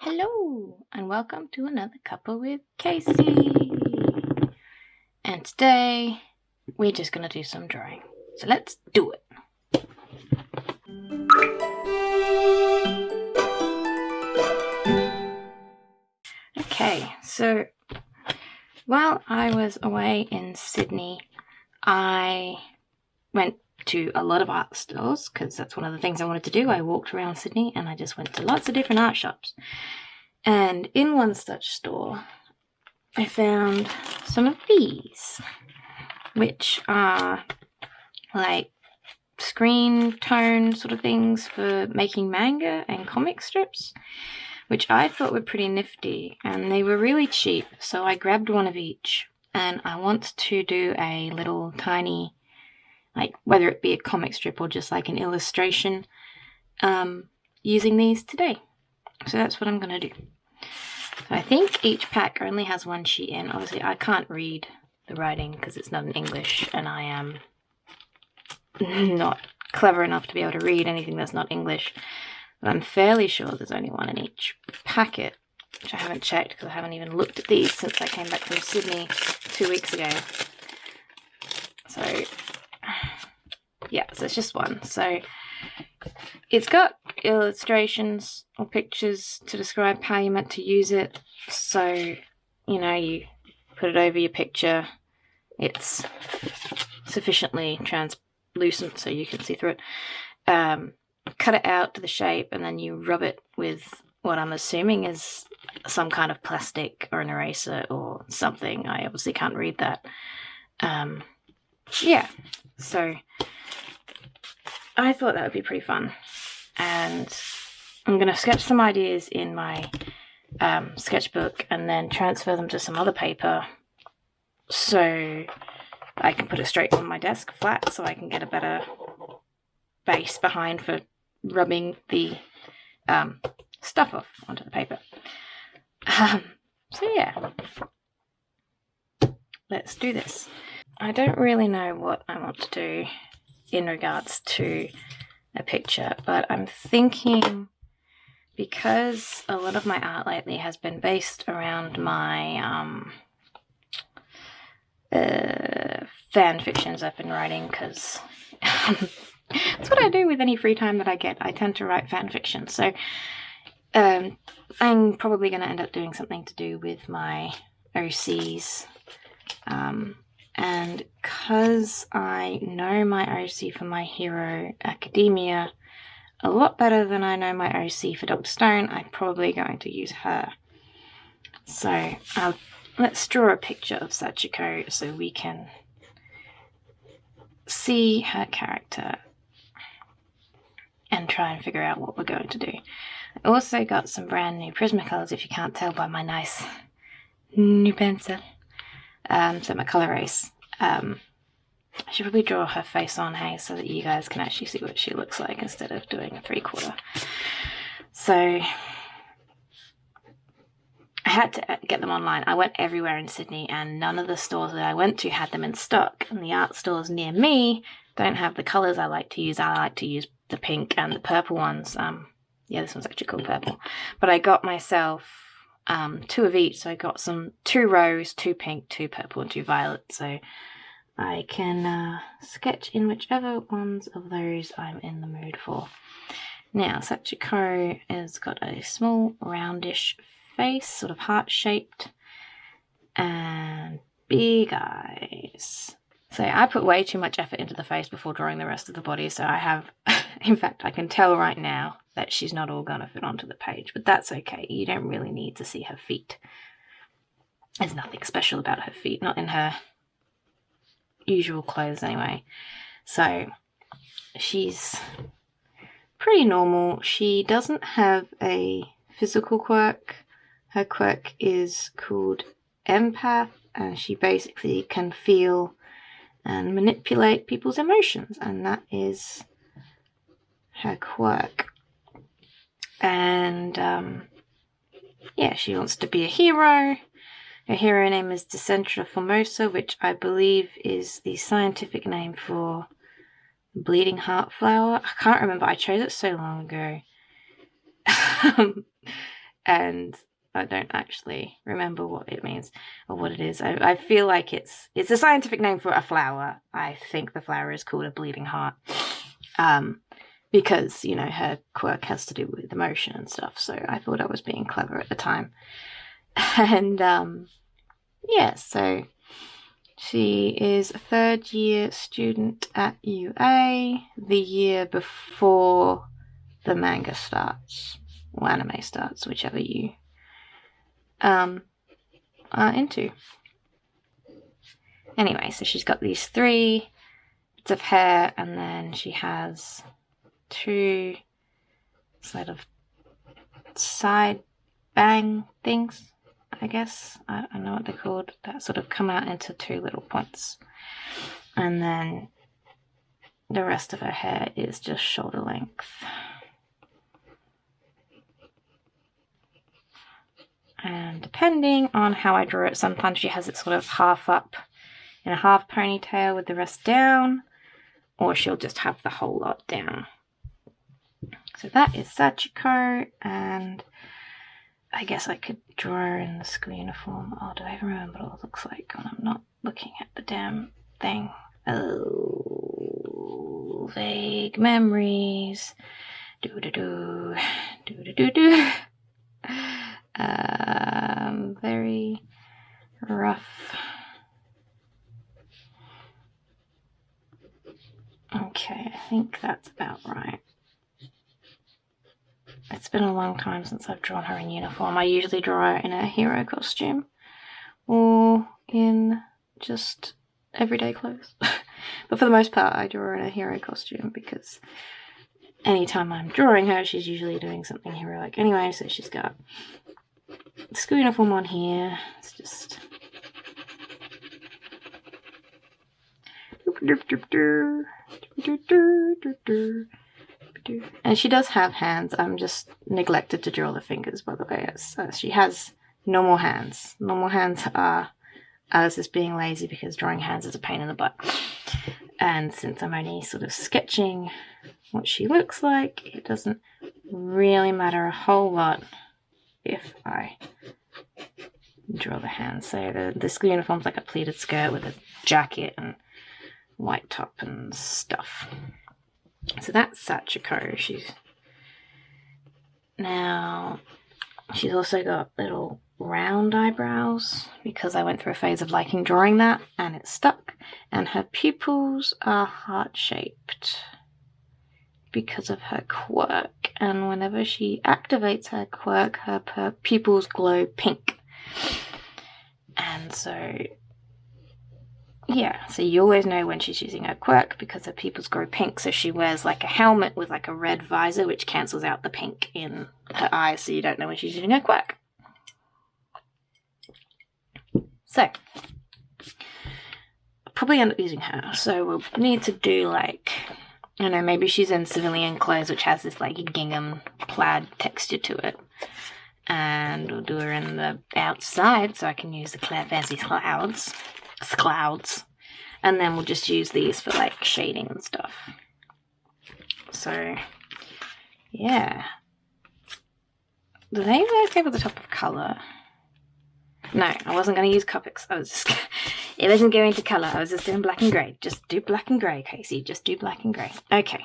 Hello and welcome to another Cuppa with Kaci. And today we're just going to do some drawing. So let's do it. Okay, so while I was away in Sydney, I went to a lot of art stores because that's one of the things I wanted to do. I walked around Sydney and I just went to lots of different art shops. And in one such store, I found some of these, which are like screen tone sort of things for making manga and comic strips, which I thought were pretty nifty, and they were really cheap, so I grabbed one of each, and I want to do a little tiny, like whether it be a comic strip or just like an illustration, using these today. So that's what I'm going to do. So I think each pack only has one sheet in. Obviously I can't read the writing because it's not in English, and I am not clever enough to be able to read anything that's not English. But I'm fairly sure there's only one in each packet, which I haven't checked because I haven't even looked at these since I came back from Sydney 2 weeks ago. So yeah, so it's just one. So it's got illustrations or pictures to describe how you're meant to use it. So, you know, you put it over your picture, it's sufficiently translucent so you can see through it. Cut it out to the shape, and then you rub it with what I'm assuming is some kind of plastic or an eraser or something. I obviously can't read that. Yeah, so I thought that would be pretty fun, and I'm going to sketch some ideas in my sketchbook and then transfer them to some other paper so I can put it straight on my desk flat so I can get a better base behind for rubbing the stuff off onto the paper. So yeah, let's do this. I don't really know what I want to do in regards to a picture, but I'm thinking, because a lot of my art lately has been based around my fan fictions I've been writing, because that's what I do with any free time that I get. I tend to write fan fiction. So I'm probably going to end up doing something to do with my OCs. And because I know my OC for My Hero Academia a lot better than I know my OC for Dr. Stone, I'm probably going to use her. So let's draw a picture of Sachiko so we can see her character and try and figure out what we're going to do. I also got some brand new Prismacolors, if you can't tell by my nice new pencil. So my colour race. I should probably draw her face on, hey, so that you guys can actually see what she looks like instead of doing a 3/4. So I had to get them online. I went everywhere in Sydney, and none of the stores that I went to had them in stock. And the art stores near me don't have the colours I like to use. I like to use the pink and the purple ones. Yeah, this one's actually called purple. But I got myself 2 of each. So I got 2 rose, 2 pink, 2 purple, and 2 violet. So I can sketch in whichever ones of those I'm in the mood for. Now, Sachiko has got a small roundish face, sort of heart-shaped, and big eyes. So I put way too much effort into the face before drawing the rest of the body, so I have, in fact, I can tell right now that she's not all going to fit onto the page, but that's okay. You don't really need to see her feet. There's nothing special about her feet, not in her usual clothes anyway. So she's pretty normal. She doesn't have a physical quirk. Her quirk is called empath, and she basically can feel and manipulate people's emotions, and that is her quirk. And yeah, she wants to be a hero. Her hero name is Decentra Formosa, which I believe is the scientific name for bleeding heart flower. I can't remember, I chose it so long ago. and I don't actually remember what it means or what it is. I feel like it's a scientific name for a flower. I think the flower is called a bleeding heart. Because, you know, her quirk has to do with emotion and stuff, so I thought I was being clever at the time. And, yeah, so she is a third-year student at UA, the year before the manga starts, or anime starts, whichever you are into. Anyway, so she's got these 3 bits of hair, and then she has 2 sort of side bang things, I guess. I don't know what they're called, that sort of come out into 2 little points. And then the rest of her hair is just shoulder length. And depending on how I draw it, sometimes she has it sort of half up in a half ponytail with the rest down, or she'll just have the whole lot down. So that is Sachiko, and I guess I could draw her in the school uniform. Oh, do I even remember what it looks like when I'm not looking at the damn thing? Oh, vague memories. Do-do-do, do-do-do-do. Very rough. Okay, I think that's about right. It's been a long time since I've drawn her in uniform. I usually draw her in a hero costume or in just everyday clothes. But for the most part, I draw her in a hero costume because anytime I'm drawing her, she's usually doing something heroic anyway. So she's got the school uniform on here. It's just... And she does have hands. I'm just neglected to draw the fingers, by the way. She has normal hands. Normal hands are as is being lazy because drawing hands is a pain in the butt. And since I'm only sort of sketching what she looks like, it doesn't really matter a whole lot if I draw the hands. So the school uniform's like a pleated skirt with a jacket and white top and stuff. So that's Sachiko. She's also got little round eyebrows because I went through a phase of liking drawing that and it stuck. And her pupils are heart-shaped because of her quirk. And whenever she activates her quirk, her pupils glow pink. And so... yeah, so you always know when she's using her quirk because her pupils grow pink, so she wears like a helmet with like a red visor which cancels out the pink in her eyes, so you don't know when she's using her quirk. So, I'll probably end up using her, so we'll need to do like, I don't know, maybe she's in civilian clothes which has this like gingham plaid texture to it. And we'll do her in the outside so I can use the fancy clouds. And then we'll just use these for like shading and stuff. So yeah, do they go with the top of color? No, I wasn't going to use Copics. It wasn't going to color. I was just doing black and grey. Just do black and grey, Kaci. Just do black and grey. Okay,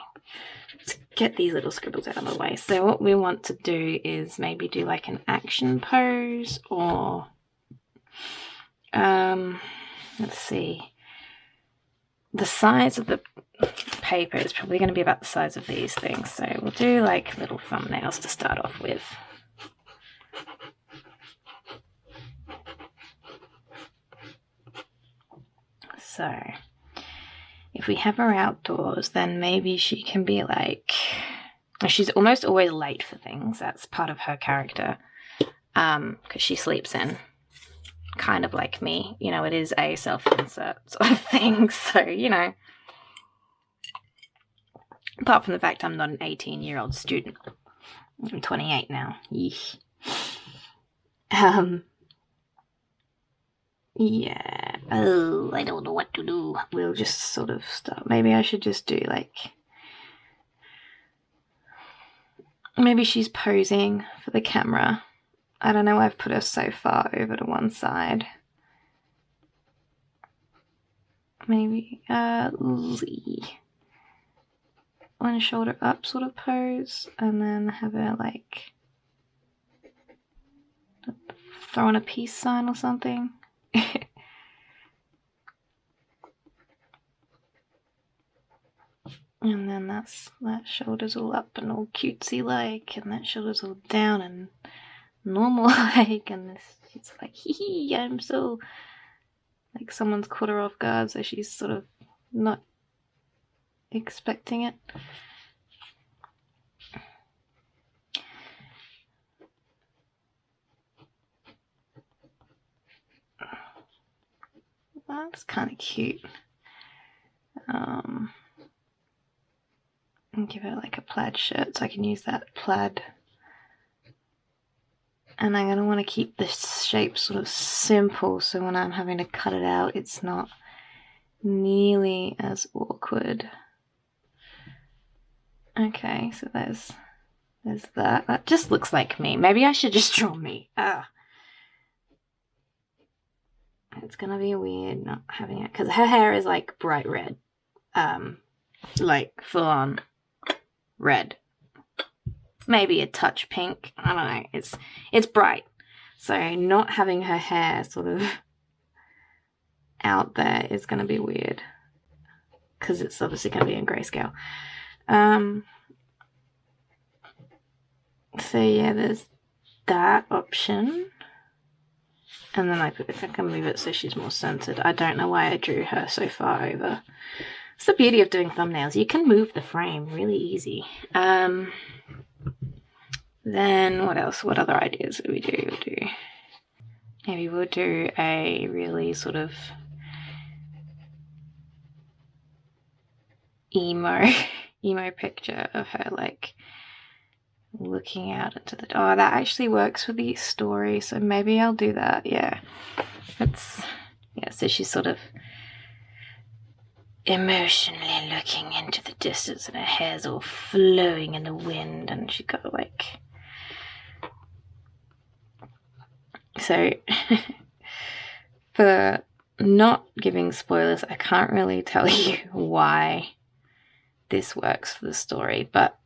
let's get these little scribbles out of the way. So what we want to do is maybe do like an action pose or let's see. The size of the paper is probably going to be about the size of these things. So we'll do like little thumbnails to start off with. So if we have her outdoors, then maybe she can be like... she's almost always late for things. That's part of her character. Because she sleeps in. Kind of like me, you know, it is a self-insert sort of thing, so, you know, apart from the fact I'm not an 18-year-old student, I'm 28 now, yeesh. Yeah, oh, I don't know what to do. We'll just sort of start, maybe I should just do like, maybe she's posing for the camera, I don't know why I've put her so far over to one side. Maybe one shoulder up sort of pose, and then have her like throwing a peace sign or something. And then that shoulder's all up and all cutesy like, and that shoulder's all down and normal like, and this, she's like, hee hee, I'm so, like someone's caught her off guard, so she's sort of not expecting it. That's kind of cute. And give her like a plaid shirt so I can use that plaid. And I'm going to want to keep the shape sort of simple, so when I'm having to cut it out, it's not nearly as awkward. Okay, so there's that. That just looks like me. Maybe I should just draw me. It's gonna be weird not having it, because her hair is like bright red, like full on red, maybe a touch pink, I don't know, it's bright, so not having her hair sort of out there is gonna be weird, because it's obviously gonna be in grayscale. So yeah, there's that option. And then I can move it so she's more centered. I don't know why I drew her so far over. It's the beauty of doing thumbnails. You can move the frame really easy. Then what else? What other ideas do we do? Maybe we'll do a really sort of emo picture of her like looking out into the, oh, that actually works for the story, so maybe I'll do that. Yeah, so she's sort of emotionally looking into the distance, and her hair's all flowing in the wind, and she's got like, so for not giving spoilers, I can't really tell you why this works for the story, but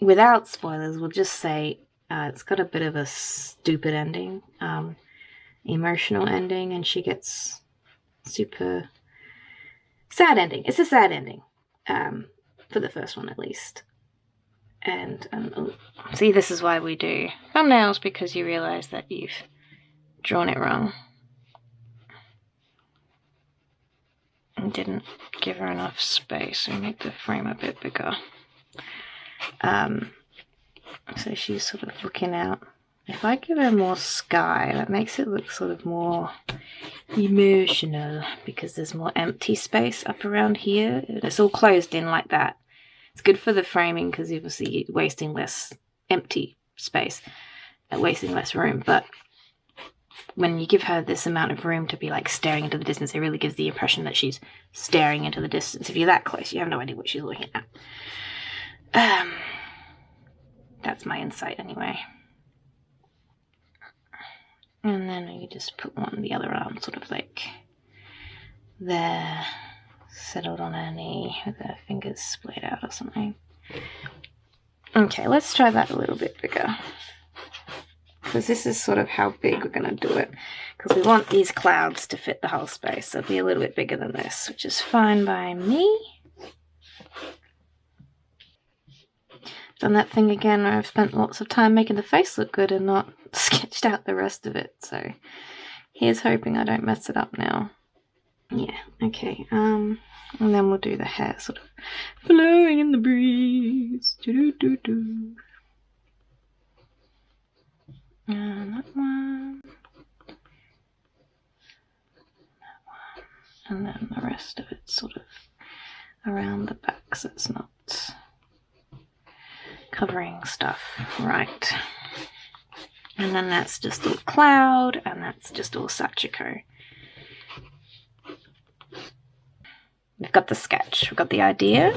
without spoilers, we'll just say it's got a bit of a stupid ending, emotional ending, and she gets super sad ending. It's a sad ending, for the first one at least. And see, this is why we do thumbnails, because you realize that you've drawn it wrong and didn't give her enough space, so make the frame a bit bigger. So she's sort of looking out. If I give her more sky, that makes it look sort of more emotional, because there's more empty space up around here. It's all closed in like that. It's good for the framing, because obviously you're wasting less empty space, wasting less room, but when you give her this amount of room to be like staring into the distance, it really gives the impression that she's staring into the distance. If you're that close, you have no idea what she's looking at. That's my insight anyway. And then you just put the other arm sort of like there, settled on her knee with her fingers splayed out or something. Okay, let's try that a little bit bigger, because this is sort of how big we're going to do it, because we want these clouds to fit the whole space, so it'll be a little bit bigger than this, which is fine by me. Done that thing again where I've spent lots of time making the face look good and not sketched out the rest of it, so here's hoping I don't mess it up now. Yeah, okay, and then we'll do the hair sort of flowing in the breeze. Do-do-do-do. And that one. And then the rest of it sort of around the back, so it's not covering stuff, right? And then that's just all cloud, and that's just all Sachiko. We've got the sketch, we've got the idea.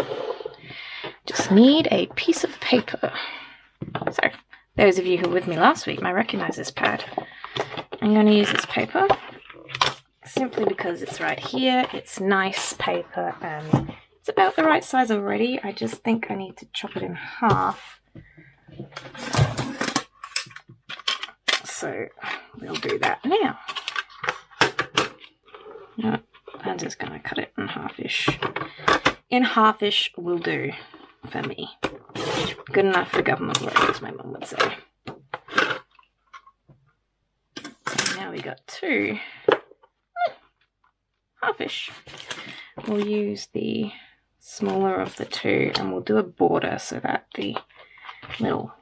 Just need a piece of paper. So those of you who were with me last week might recognise this pad. I'm going to use this paper simply because it's right here. It's nice paper and it's about the right size already. I just think I need to chop it in half. So we'll do that now. No, I'm just going to cut it in half-ish. In half-ish will do for me. Good enough for government work, as my mum would say. So now we got two. Half-ish. We'll use the smaller of the two and we'll do a border so that the little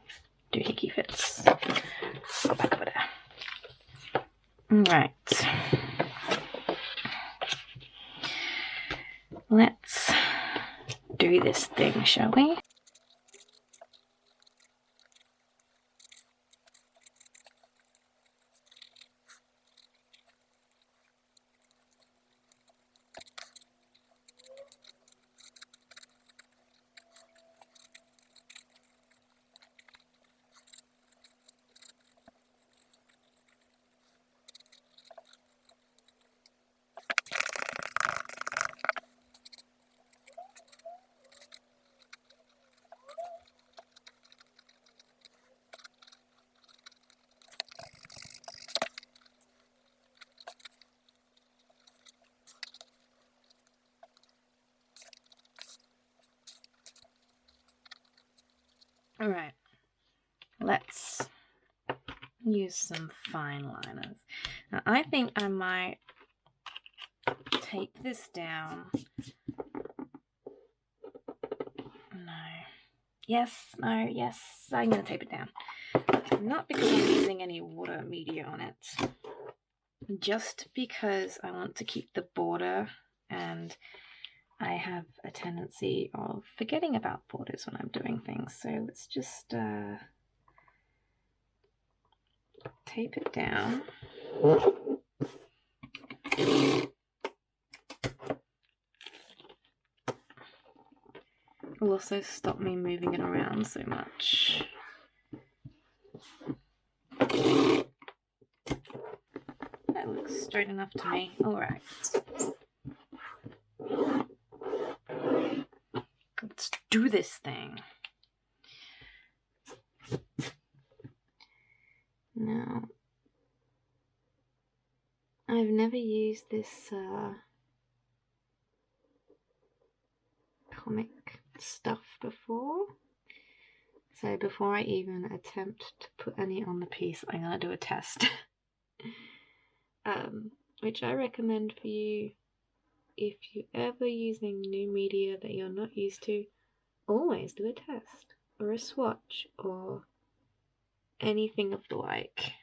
doohickey fits. Back over there. Right. Let's do this thing, shall we? Alright, let's use some fine liners. Now I think I might tape this down. No. Yes, no, yes, I'm going to tape it down. Not because I'm using any water media on it, just because I want to keep the border, and I have a tendency of forgetting about borders when I'm doing things. So let's just tape it down. Will also stop me moving it around so much. That looks straight enough to me. Alright. Let's do this thing. Now, I've never used this comic stuff before. So before I even attempt to put any on the piece, I'm going to do a test. Which I recommend for you if you're ever using new media that you're not used to. Always do a test or a swatch or anything of the like,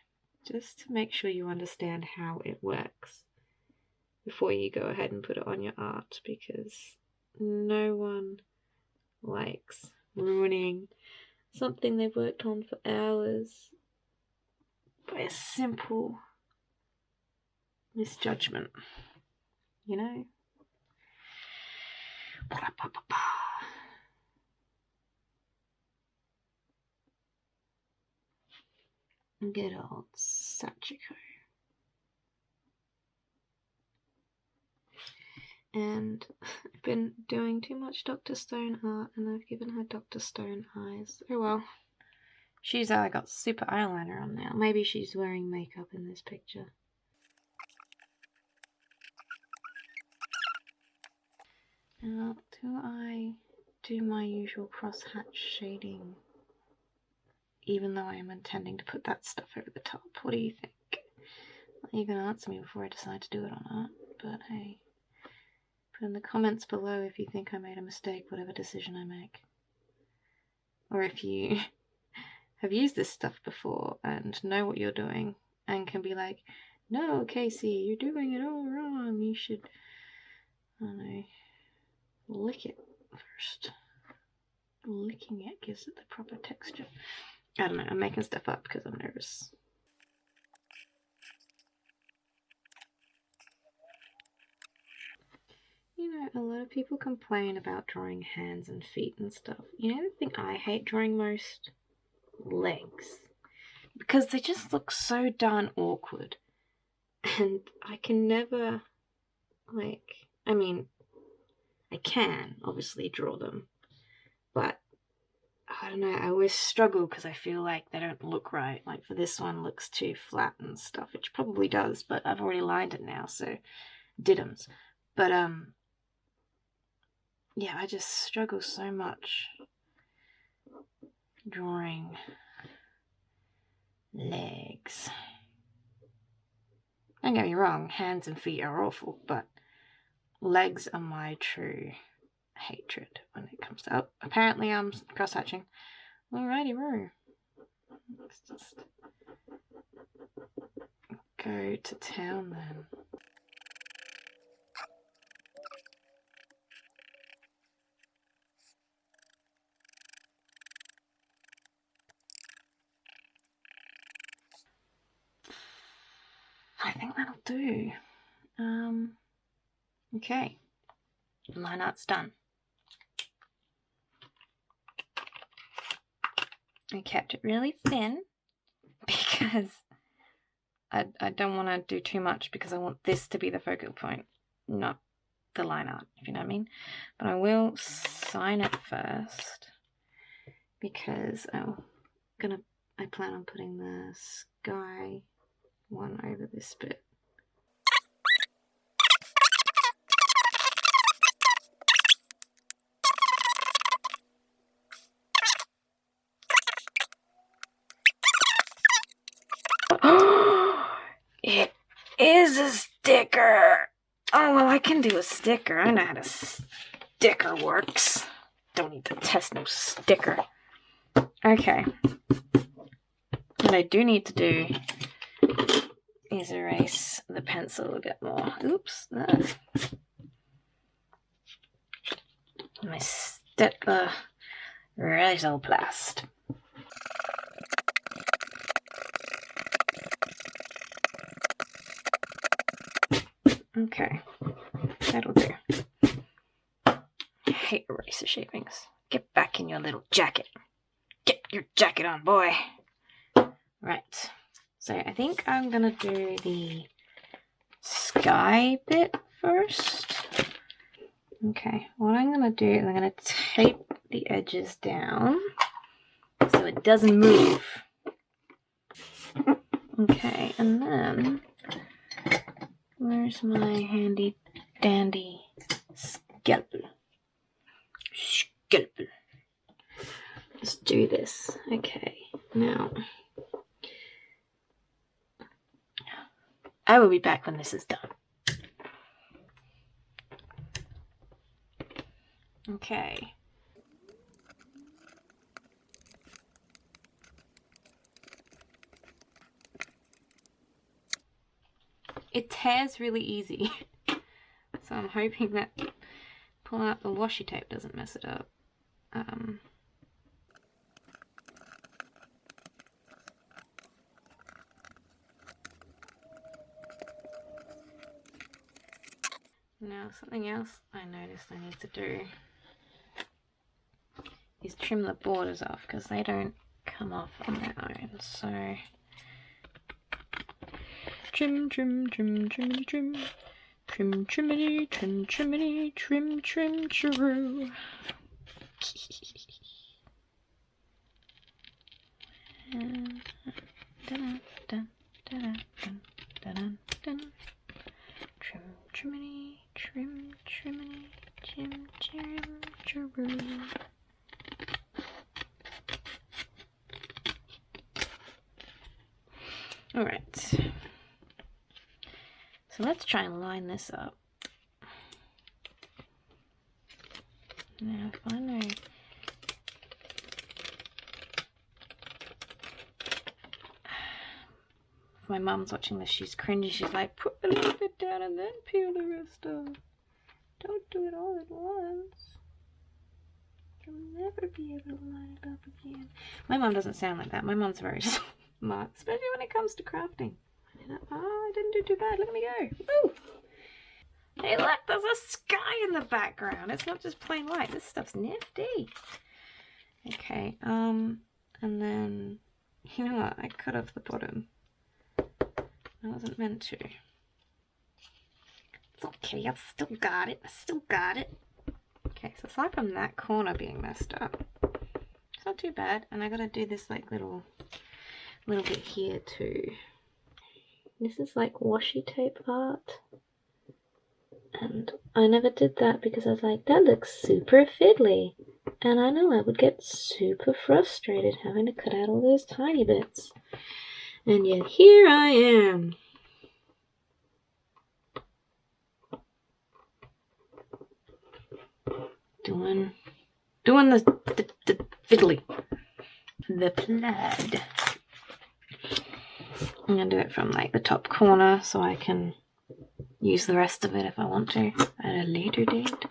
just to make sure you understand how it works before you go ahead and put it on your art, because no one likes ruining something they've worked on for hours by a simple misjudgment, you know? Good old Sachiko. And I've been doing too much Dr. Stone art and I've given her Dr. Stone eyes. Oh well. She's got super eyeliner on now. Maybe she's wearing makeup in this picture. Now, do I do my usual cross-hatch shading, even though I am intending to put that stuff over the top? What do you think? Well, you can answer me before I decide to do it or not, but hey, put in the comments below if you think I made a mistake, whatever decision I make. Or if you have used this stuff before and know what you're doing and can be like, no, Kaci, you're doing it all wrong. You should, I don't know, lick it first. Licking it gives it the proper texture. I don't know, I'm making stuff up because I'm nervous. You know, a lot of people complain about drawing hands and feet and stuff. You know the thing I hate drawing most? legs because they just look so darn awkward. And I can never, like, I mean, I can obviously draw them, but I don't know, I always struggle because I feel like they don't look right. Like for this one looks too flat and stuff, which probably does, but I've already lined it now, so diddums. But yeah, I just struggle so much drawing legs. Don't get me wrong, hands and feet are awful, but legs are my true hatred when it comes to... Oh, apparently I'm cross-hatching. Alrighty-roo. Let's just go to town then. I think that'll do. Okay. Line art's done. I kept it really thin because I don't want to do too much because I want this to be the focal point, not the line art, if you know what I mean. But I will sign it first because I plan on putting the sky one over this bit. It is a sticker. Oh, well, I can do a sticker. I know how to sticker works. Don't need to test no sticker. Okay. What I do need to do is erase the pencil a bit more. Oops. My stepper Resoplast. Okay, that'll do. I hate eraser shavings. Get back in your little jacket. Get your jacket on, boy. Right, so I think I'm gonna do the sky bit first. Okay, what I'm gonna do is I'm gonna tape the edges down so it doesn't move. Okay, and then where's my handy dandy scalpel? Scalpel. Let's do this. Okay, now I will be back when this is done. Okay. It tears really easy. So I'm hoping that pulling out the washi tape doesn't mess it up. Now something else I noticed I need to do is trim the borders off because they don't come off on their own. So trim, trim, trim, trim, trim. Trim, trimity, trim, trimity, trim, trim, true. Trim, trimity, trim, trimity, trim, trim, true. All right. So let's try and line this up. Now, if I know... If my mum's watching this, she's cringing. She's like, put a little bit down and then peel the rest off. Don't do it all at once. You'll never be able to line it up again. My mum doesn't sound like that. My mum's very smart, especially when it comes to crafting. Oh, I didn't do too bad. Look at me go. Woo! Hey, look, there's a sky in the background. It's not just plain white. This stuff's nifty. Okay, and then, you know what, I cut off the bottom. I wasn't meant to. It's okay, I've still got it. I still got it. Okay, so aside from that corner being messed up, it's not too bad. And I gotta do this like little bit here too. This is like washi tape art. And I never did that because I was like, that looks super fiddly. And I know I would get super frustrated having to cut out all those tiny bits. And yet here I am. Doing the fiddly. The plaid. I'm gonna do it from like the top corner so I can use the rest of it if I want to at a later date.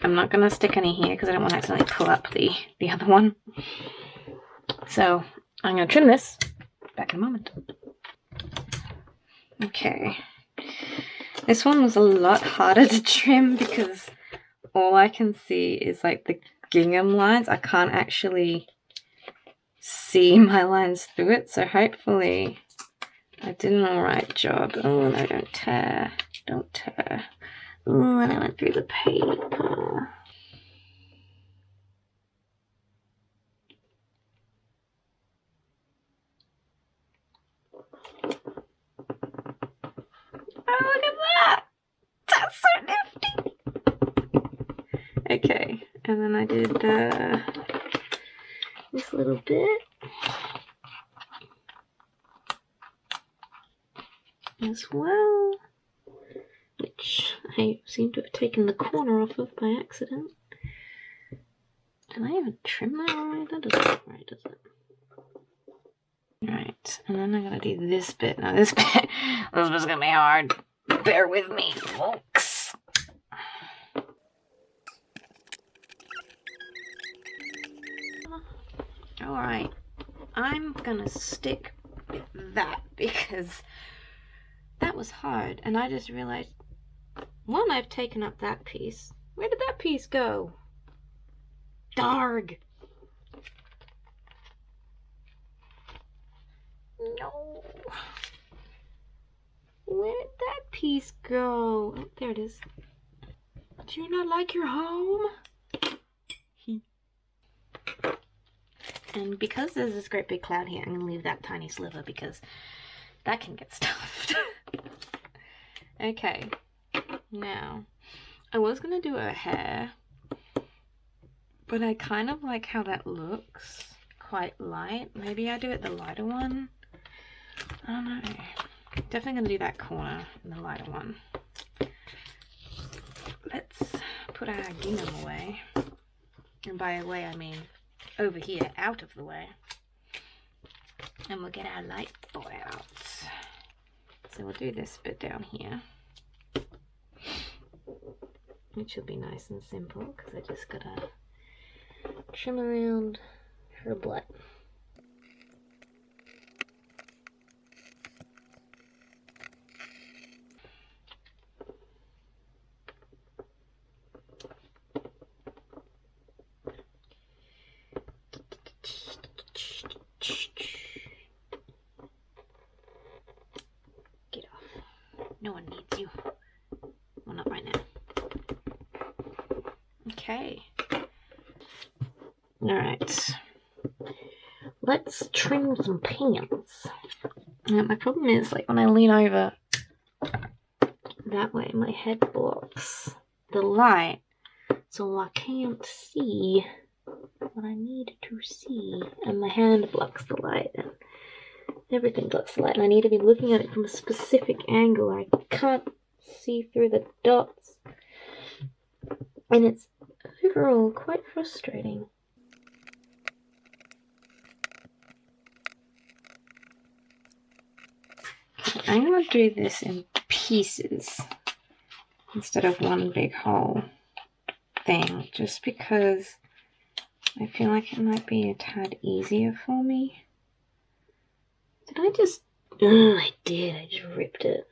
I'm not going to stick any here because I don't want to accidentally pull up the other one. So I'm going to trim this back in a moment. Okay. This one was a lot harder to trim because all I can see is like the gingham lines. I can't actually see my lines through it, so hopefully I did an alright job. Oh no, don't tear. Don't tear. Oh, and I went through the paper. Oh, look at that! That's so nifty! Okay, and then I did this little bit as well, which I seem to have taken the corner off of by accident. Did I even trim that alright? That doesn't look right, does it? Right, and then I'm gonna do this bit. Now this bit's gonna be hard. Bear with me, folks. Alright, I'm gonna stick with that because that was hard, and I just realized, one, I've taken up that piece. Where did that piece go? Darg! No. Where did that piece go? Oh, there it is. Do you not like your home? And because there's this great big cloud here, I'm going to leave that tiny sliver because that can get stuffed. Okay. Now, I was going to do her hair, but I kind of like how that looks. Quite light. Maybe I do it the lighter one. I don't know. Definitely going to do that corner and the lighter one. Let's put our gingham away. And by away I mean over here, out of the way. And we'll get our light boy out. So we'll do this bit down here. Which will be nice and simple because I just gotta trim around her butt. Get off. No one needs you. Well, not right now. Okay. Alright. Let's trim some pants. Now, my problem is, like, when I lean over that way, my head blocks the light, so I can't see what I need to see, and my hand blocks the light, and everything blocks the light, and I need to be looking at it from a specific angle. I can't see through the dots, and it's overall quite frustrating. I'm going to do this in pieces instead of one big whole thing, just because I feel like it might be a tad easier for me. Did I just Oh, I did. I just ripped it.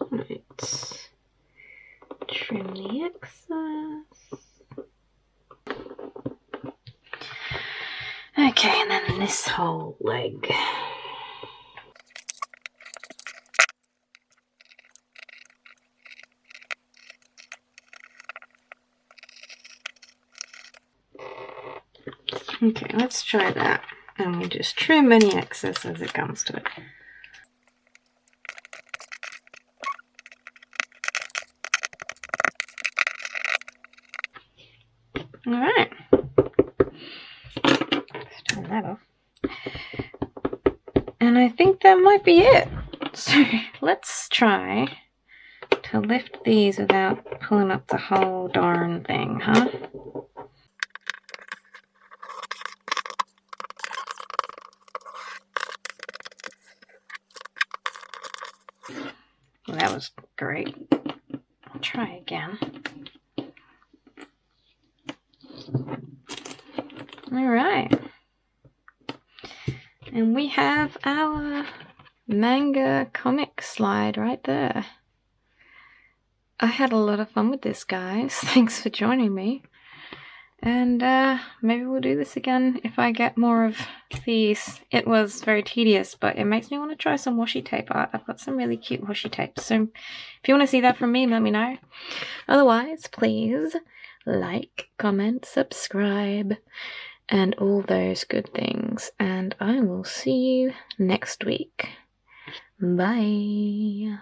Right. Trim the excess. Okay, and then this whole leg. Okay, let's try that. And we just trim any excess as it comes to it. Alright. Let's turn that off. And I think that might be it. So let's try to lift these without pulling up the whole darn thing, huh? Well, that was great. I'll try again. Alright. And we have our manga comic slide right there. I had a lot of fun with this, guys. Thanks for joining me. And maybe we'll do this again if I get more of these. It was very tedious, but it makes me want to try some washi tape art. I've got some really cute washi tape. So if you want to see that from me, let me know. Otherwise, please like, comment, subscribe, and all those good things. And I will see you next week. Bye.